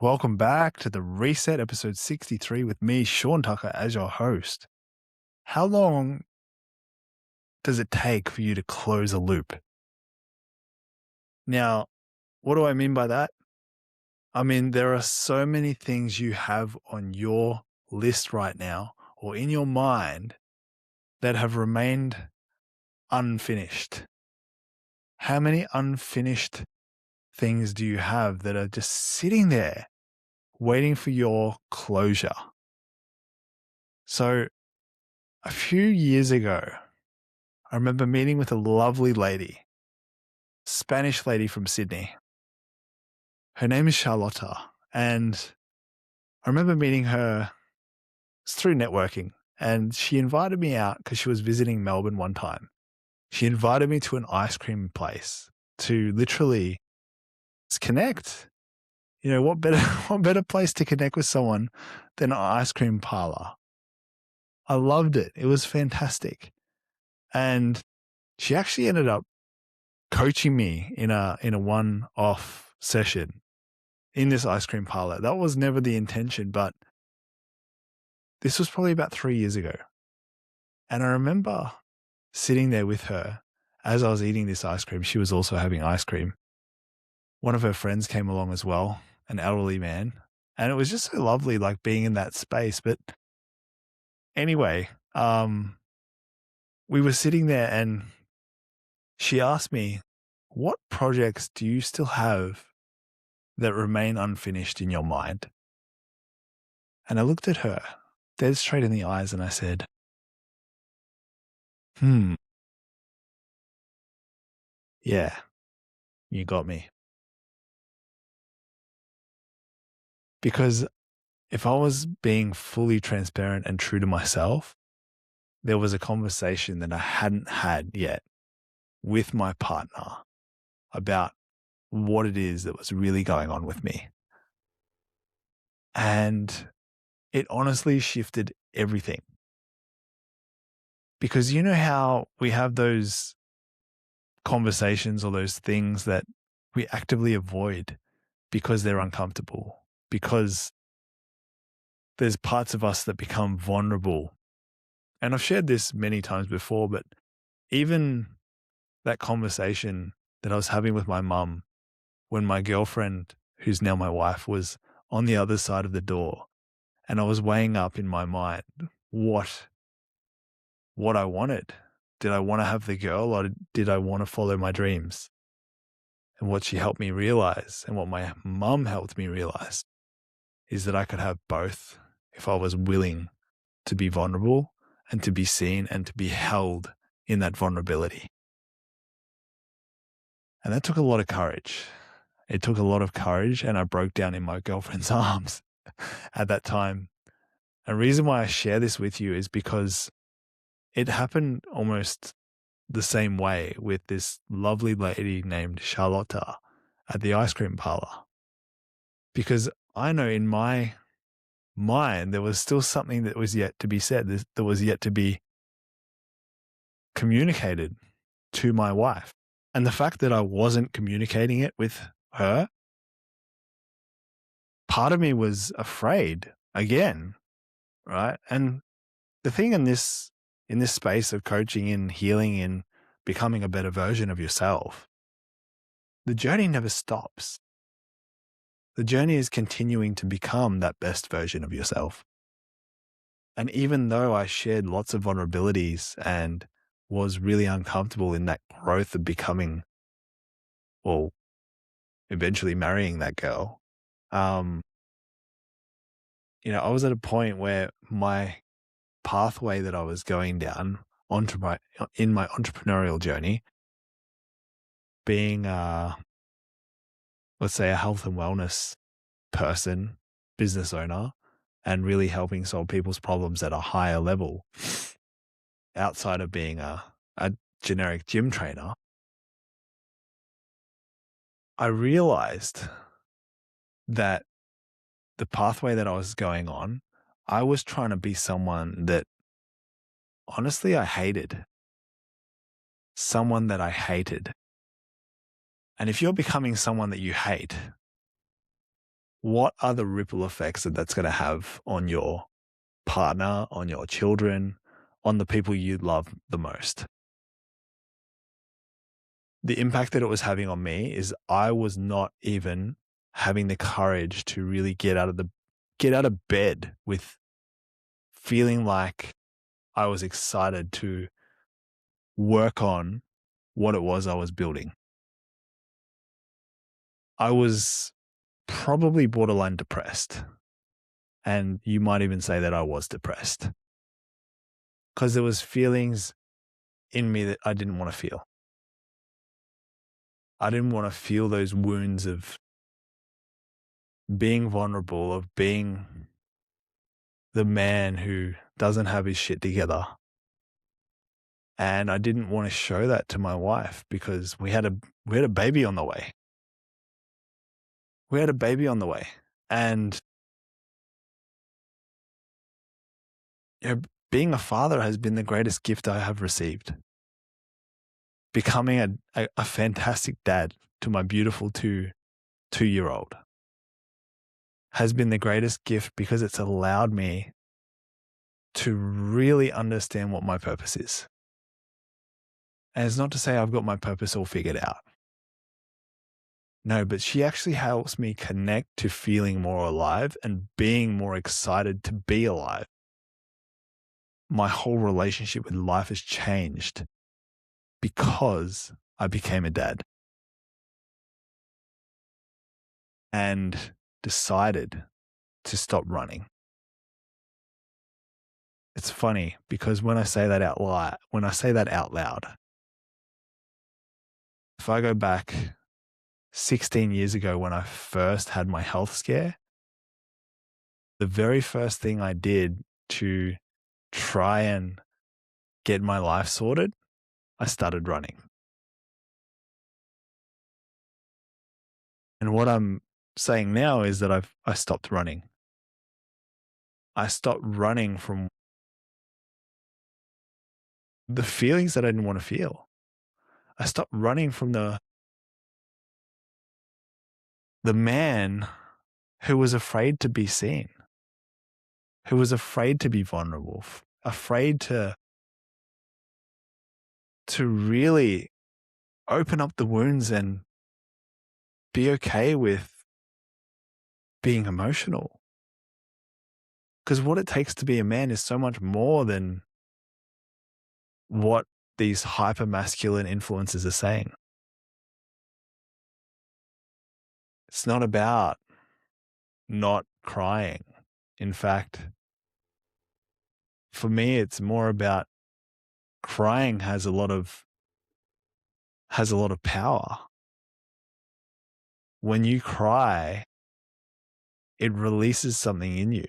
Welcome back to the Reset episode 63 with me, Sean Tucker, as your host. How long does it take for you to close a loop? Now, what do I mean by that? I mean, there are so many things you have on your list right now or in your mind that have remained unfinished. How many unfinished things do you have that are just sitting there waiting for your closure? So, a few years ago, I remember meeting with a lovely lady, Spanish lady from Sydney. Her name is Charlotta. And I remember meeting her through networking. And she invited me out because she was visiting Melbourne one time. She invited me to an ice cream place to literally just connect. You know, what better, what better place to connect with someone than an ice cream parlor? I loved it. It was fantastic. And she actually ended up coaching me in a one-off session in this ice cream parlor. That was never the intention, but this was probably about 3 years ago. And I remember sitting there with her as I was eating this ice cream. She was also having ice cream. One of her friends came along as well, an elderly man. And it was just so lovely, like being in that space. But anyway, we were sitting there and she asked me, what projects do you still have that remain unfinished in your mind? And I looked at her dead straight in the eyes and I said, yeah, you got me. Because if I was being fully transparent and true to myself, there was a conversation that I hadn't had yet with my partner about what it is that was really going on with me. And it honestly shifted everything. Because you know how we have those conversations or those things that we actively avoid because they're uncomfortable, because there's parts of us that become vulnerable. And I've shared this many times before, but even that conversation that I was having with my mum when my girlfriend, who's now my wife, was on the other side of the door, and I was weighing up in my mind what I wanted. Did I want to have the girl or did I want to follow my dreams? And what she helped me realize and what my mum helped me realize is that I could have both if I was willing to be vulnerable and to be seen and to be held in that vulnerability. And that took a lot of courage. It took a lot of courage, and I broke down in my girlfriend's arms at that time. And the reason why I share this with you is because it happened almost the same way with this lovely lady named Charlotta at the ice cream parlor. Because I know in my mind, there was still something that was yet to be said, that was yet to be communicated to my wife. And the fact that I wasn't communicating it with her, part of me was afraid again, right? And the thing in this space of coaching, in healing, in becoming a better version of yourself, the journey never stops. The journey is continuing to become that best version of yourself. And even though I shared lots of vulnerabilities and was really uncomfortable in that growth of becoming, well, eventually marrying that girl, I was at a point where my pathway that I was going down in my entrepreneurial journey, being let's say a health and wellness person, business owner, and really helping solve people's problems at a higher level outside of being a generic gym trainer, I realized that the pathway that I was going on, I was trying to be someone that honestly I hated. Someone that I hated. And if you're becoming someone that you hate, what are the ripple effects that that's going to have on your partner, on your children, on the people you love the most? The impact that it was having on me is I was not even having the courage to really get out of bed with feeling like I was excited to work on what it was I was building. I was probably borderline depressed. And you might even say that I was depressed because there was feelings in me that I didn't want to feel. I didn't want to feel those wounds of being vulnerable, of being the man who doesn't have his shit together. And I didn't want to show that to my wife because we had a baby on the way. We had a baby on the way. And being a father has been the greatest gift I have received. Becoming a fantastic dad to my beautiful two-year-old has been the greatest gift because it's allowed me to really understand what my purpose is. And it's not to say I've got my purpose all figured out. No, but she actually helps me connect to feeling more alive and being more excited to be alive. My whole relationship with life has changed because I became a dad and decided to stop running. It's funny because when I say that out loud, if I go back 16 years ago when I first had my health scare, the very first thing I did to try and get my life sorted, I started running. And what I'm saying now is that I stopped running. I stopped running from the feelings that I didn't want to feel. I stopped running from the man who was afraid to be seen, who was afraid to be vulnerable, afraid to really open up the wounds and be okay with being emotional. Because what it takes to be a man is so much more than what these hyper masculine influences are saying. It's not about not crying. In fact, for me, it's more about crying has a lot of power. When you cry, it releases something in you.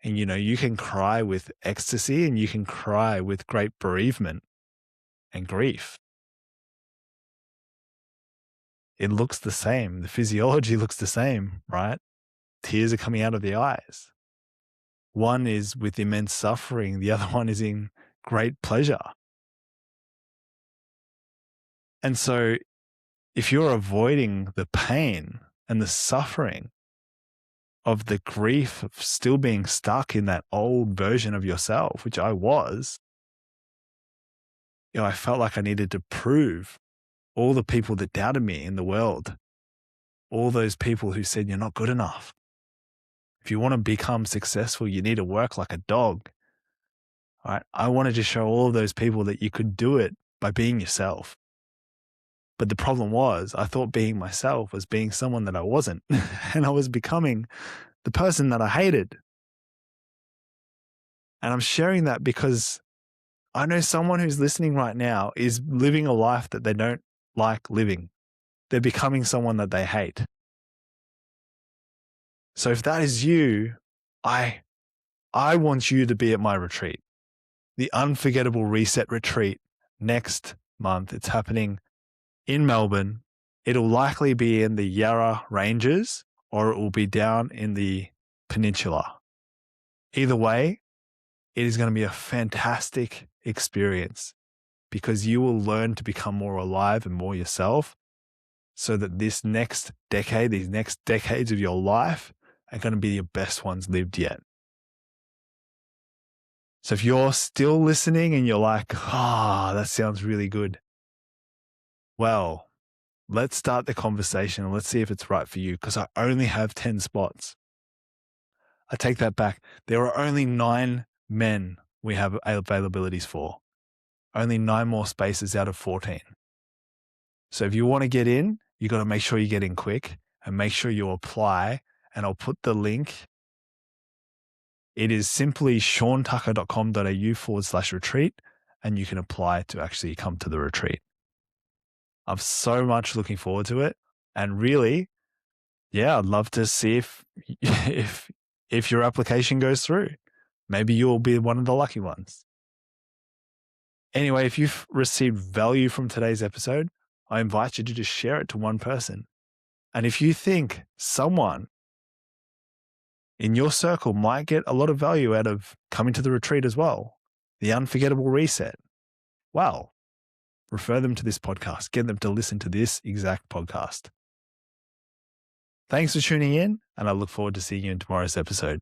And, you can cry with ecstasy and you can cry with great bereavement and grief. It looks the same. The physiology looks the same, right? Tears are coming out of the eyes. One is with immense suffering. The other one is in great pleasure. And so if you're avoiding the pain and the suffering of the grief of still being stuck in that old version of yourself, which I was, I felt like I needed to prove all the people that doubted me in the world, all those people who said you're not good enough. If you want to become successful, you need to work like a dog. All right? I wanted to show all of those people that you could do it by being yourself. But the problem was I thought being myself was being someone that I wasn't. And I was becoming the person that I hated. And I'm sharing that because I know someone who's listening right now is living a life that they don't like living. They're becoming someone that they hate. So if that is you, I want you to be at my retreat, the Unforgettable Reset Retreat next month. It's happening in Melbourne. It'll likely be in the Yarra Ranges or it will be down in the Peninsula. Either way, it is going to be a fantastic experience because you will learn to become more alive and more yourself so that this next decade, these next decades of your life are going to be your best ones lived yet. So if you're still listening and you're like, that sounds really good. Well, let's start the conversation and let's see if it's right for you, because I only have 10 spots. I take that back. There are only 9 men we have availabilities for. Only 9 more spaces out of 14. So if you want to get in, you got to make sure you get in quick and make sure you apply. And I'll put the link. It is simply seantucker.com.au/retreat, and you can apply to actually come to the retreat. I'm so much looking forward to it. And really, I'd love to see if your application goes through. Maybe you'll be one of the lucky ones. Anyway, if you've received value from today's episode, I invite you to just share it to one person. And if you think someone in your circle might get a lot of value out of coming to the retreat as well, the Unforgettable Reset, well, refer them to this podcast. Get them to listen to this exact podcast. Thanks for tuning in, and I look forward to seeing you in tomorrow's episode.